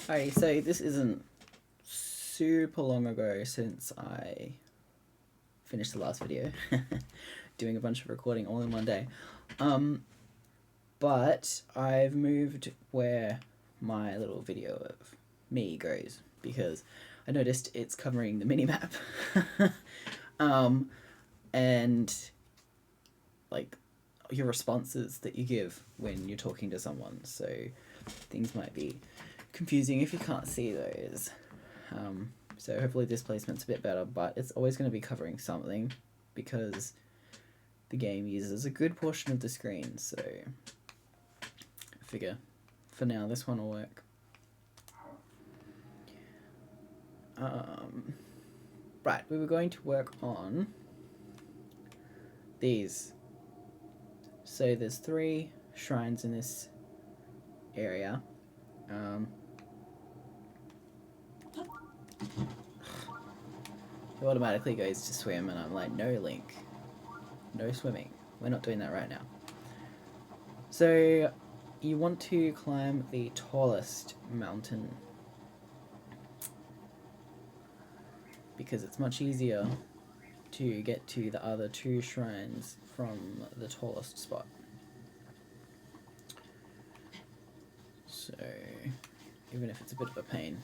Alrighty, so this isn't super long ago since I finished the last video, doing a bunch of recording all in one day. But I've moved where my little video of me goes because I noticed it's covering the minimap. And like your responses that you give when you're talking to someone, so things might be confusing if you can't see those. So hopefully this placement's a bit better, but it's always going to be covering something because the game uses a good portion of the screen, so I figure for now this one will work. Right, we were going to work on these. So there's 3 shrines in this area. It automatically goes to swim, and I'm like, no, Link, no swimming. We're not doing that right now. So you want to climb the tallest mountain because it's much easier to get to the other 2 shrines from the tallest spot. So even if it's a bit of a pain.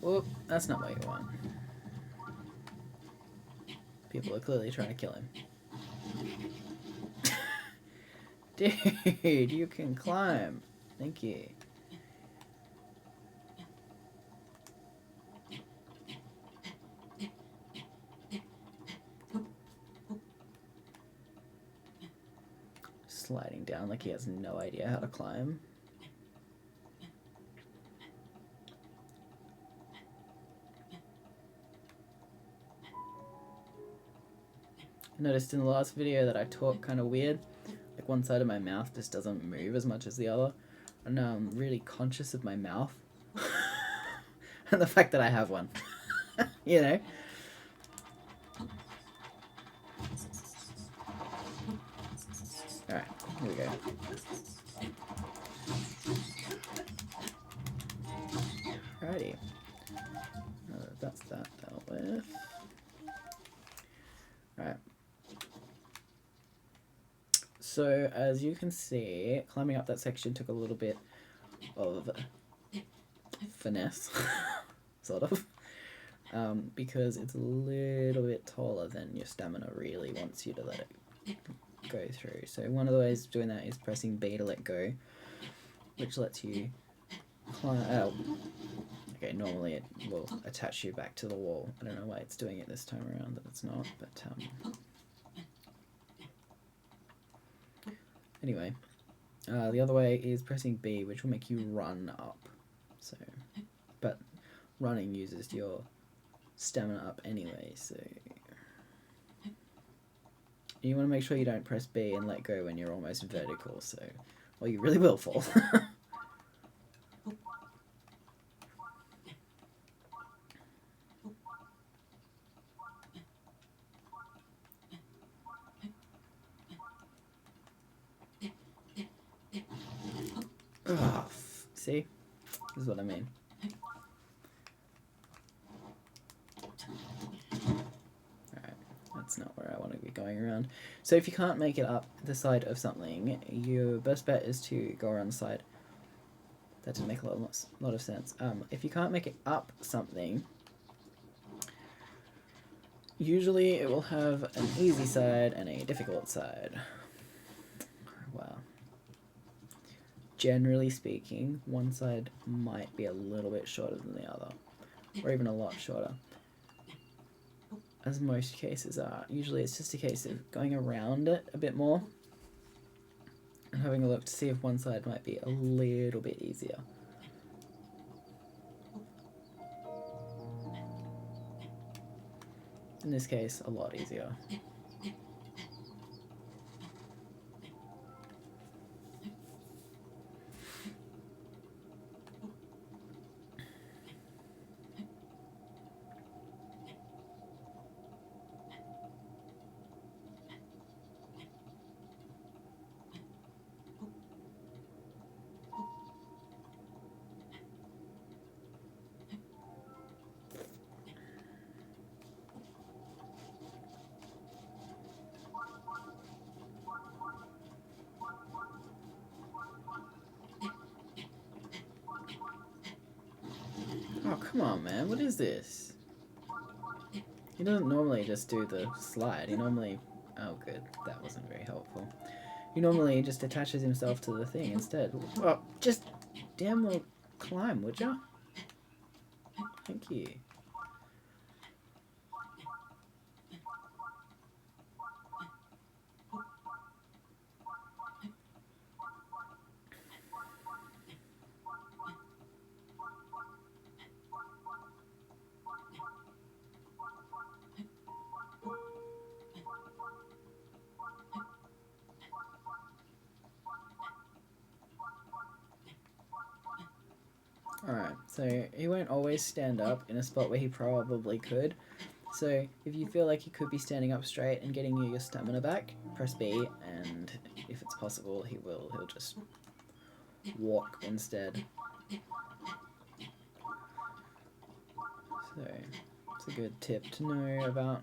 Whoop, that's not what you want. People are clearly trying to kill him. Dude, you can climb. Thank you. Sliding down like he has no idea how to climb. I noticed in the last video that I talk kind of weird. Like one side of my mouth just doesn't move as much as the other. And now I'm really conscious of my mouth. And the fact that I have one. You know? Alright, here we go. Alrighty. That's that dealt with. Alright. So, as you can see, climbing up that section took a little bit of finesse, sort of, because it's a little bit taller than your stamina really wants you to let it go through. So one of the ways of doing that is pressing B to let go, which lets you climb out. Okay, normally it will attach you back to the wall. I don't know why it's doing it this time around, that it's not, but anyway, the other way is pressing B, which will make you run up. So, but running uses your stamina up anyway, so you want to make sure you don't press B and let go when you're almost vertical, so, or you really will fall. Oh, see? This is what I mean. Alright, that's not where I want to be going around. So if you can't make it up the side of something, your best bet is to go around the side. That didn't make a lot of sense. If you can't make it up something, usually it will have an easy side and a difficult side. Wow. Generally speaking, one side might be a little bit shorter than the other, or even a lot shorter, as most cases are. Usually it's just a case of going around it a bit more and having a look to see if one side might be a little bit easier. In this case, a lot easier. Come on, man. What is this? He doesn't normally just do the slide. He normally... Oh, good. That wasn't very helpful. He normally just attaches himself to the thing instead. Oh, just damn well climb, would ya? Thank you. Alright, so he won't always stand up in a spot where he probably could. So if you feel like he could be standing up straight and getting you your stamina back, press B, and if it's possible, he'll just walk instead. So it's a good tip to know about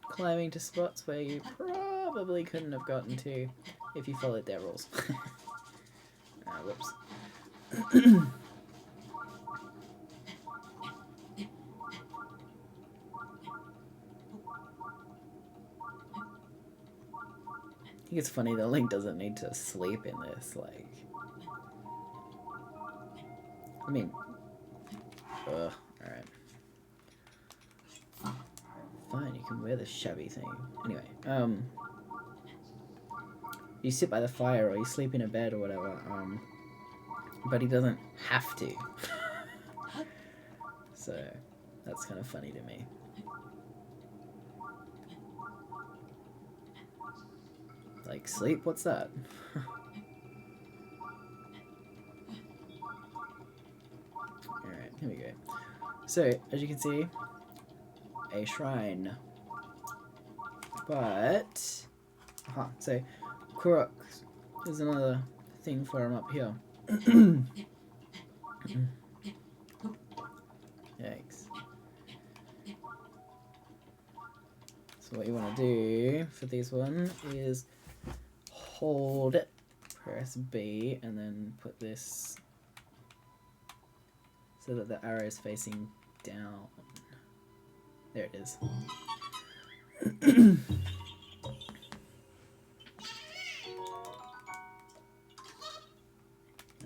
climbing to spots where you probably couldn't have gotten to if you followed their rules. Whoops. I think it's funny that Link doesn't need to sleep in this, like... I mean... Ugh, alright. Fine, you can wear the shabby thing. Anyway, you sit by the fire or you sleep in a bed or whatever, but he doesn't have to. So, that's kind of funny to me. Like, sleep? What's that? Alright, here we go. So, as you can see, a shrine. But... Aha, so, Korok, there's another thing for him up here. Yikes. So what you want to do for this one is hold it, press B, and then put this so that the arrow is facing down. There it is. And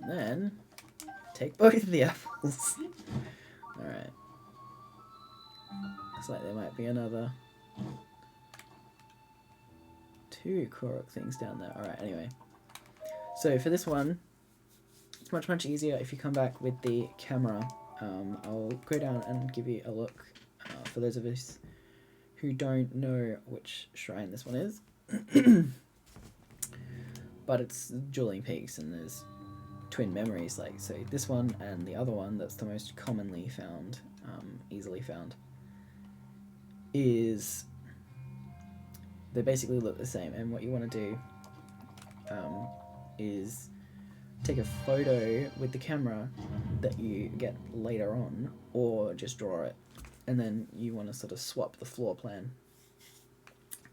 then take both of the apples. Alright. Looks like there might be another 2 Korok things down there. Alright, anyway. So for this one, it's much easier if you come back with the camera. I'll go down and give you a look for those of us who don't know which shrine this one is. But it's Dueling Peaks and there's twin memories, like, so this one and the other one that's the most commonly found, easily found, is they basically look the same, and what you want to do is take a photo with the camera that you get later on, or just draw it, and then you want to sort of swap the floor plan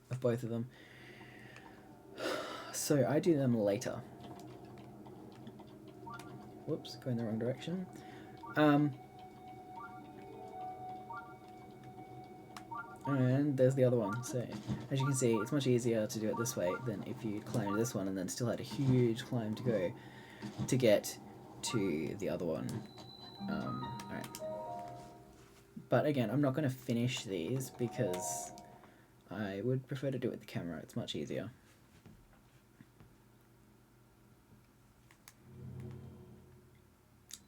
of both of them. So I do them later. Whoops, going the wrong direction. And there's the other one. So, as you can see, it's much easier to do it this way than if you climbed this one and then still had a huge climb to go to get to the other one. Alright. But again, I'm not going to finish these because I would prefer to do it with the camera. It's much easier.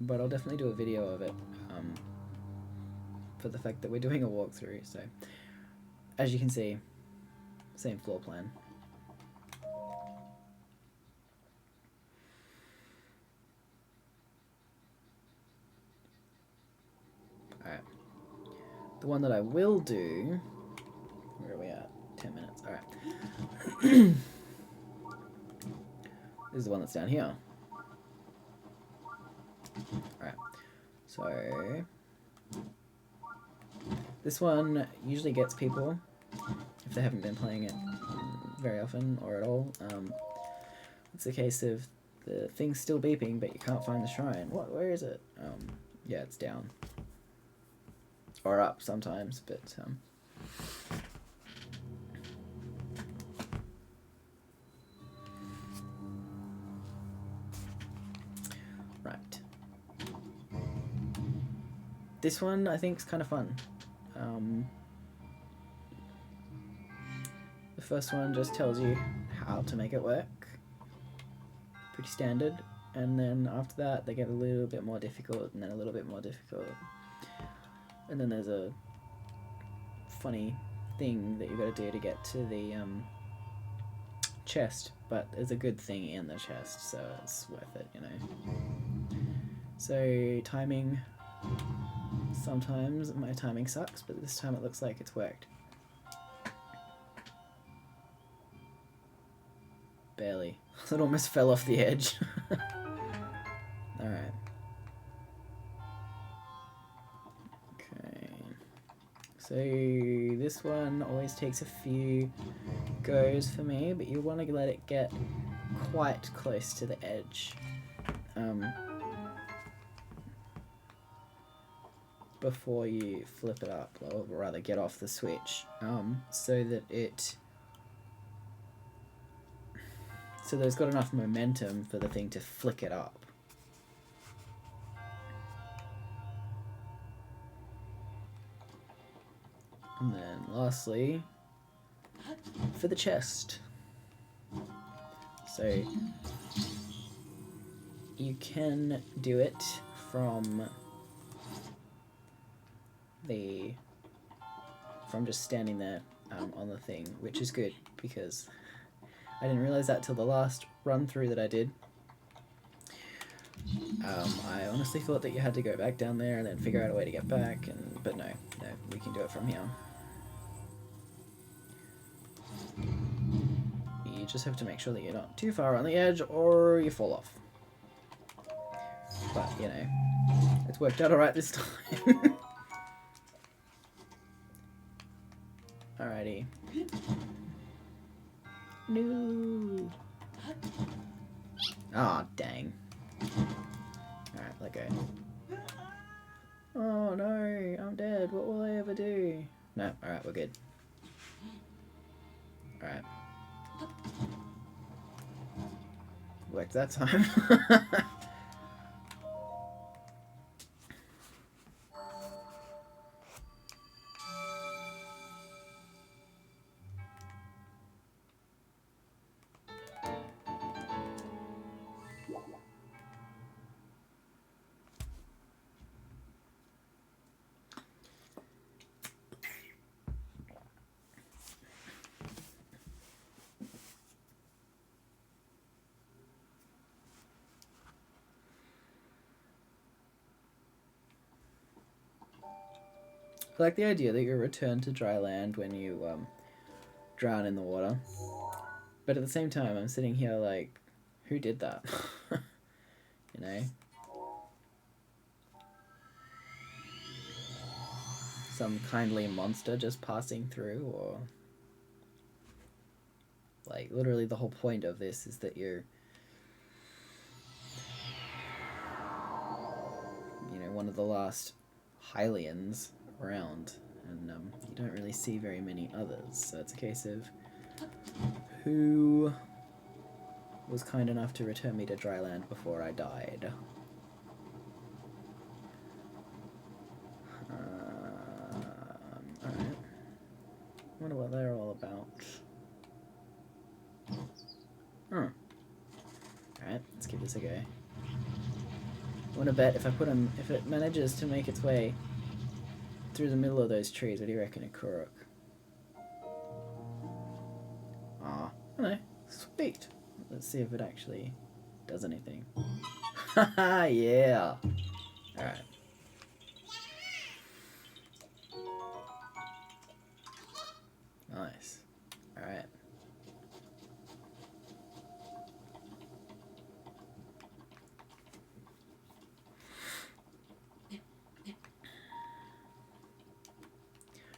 But I'll definitely do a video of it for the fact that we're doing a walkthrough. So, as you can see, same floor plan. Alright. The one that I will do... Where are we at? 10 minutes. Alright. This is the one that's down here. Alright, so this one usually gets people if they haven't been playing it very often or at all. It's a case of the thing's still beeping but you can't find the shrine. What? Where is it? Yeah, it's down. or up sometimes, but right. This one I think is kind of fun. The first one just tells you how to make it work. Pretty standard. And then after that, they get a little bit more difficult, and then a little bit more difficult. And then there's a funny thing that you got to do to get to the chest, but there's a good thing in the chest, so it's worth it, you know. So timing, sometimes my timing sucks, but this time it looks like it's worked. Barely. It almost fell off the edge. Alright. Okay. So this one always takes a few goes for me, but you want to let it get quite close to the edge. Before you flip it up, or rather get off the switch, so that so there's got enough momentum for the thing to flick it up. And then lastly, for the chest. So you can do it from just standing there on the thing, which is good because I didn't realize that till the last run through that I did. I honestly thought that you had to go back down there and then figure out a way to get back, but no, we can do it from here. You just have to make sure that you're not too far on the edge or you fall off. But, you know, it's worked out alright this time. Alrighty. No. Ah, oh, dang. Alright, let go. Oh no, I'm dead. What will I ever do? No, alright, we're good. Alright. Worked that time. I like the idea that you're returned to dry land when you drown in the water. But at the same time, I'm sitting here like, who did that? You know? Some kindly monster just passing through, or... Like, literally the whole point of this is that you're... You know, one of the last Hylians around, and you don't really see very many others, so it's a case of who was kind enough to return me to dry land before I died. Alright. I wonder what they're all about. Alright, let's give this a go. I want to bet if it manages to make its way through the middle of those trees, what do you reckon, a Kuruk? Ah, no, sweet. Let's see if it actually does anything. Haha, yeah. Alright. Nice. Alright.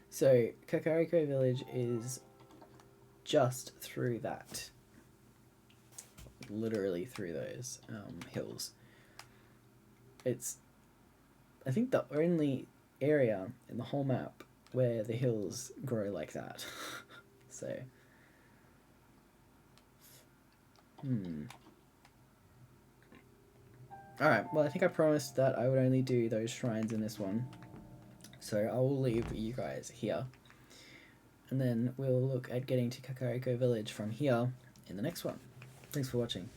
So, Kakariko Village is just through that. Literally through those hills. It's, I think, the only area in the whole map where the hills grow like that. So, Alright, well I think I promised that I would only do those shrines in this one. So I will leave you guys here. And then we'll look at getting to Kakariko Village from here in the next one. Thanks for watching.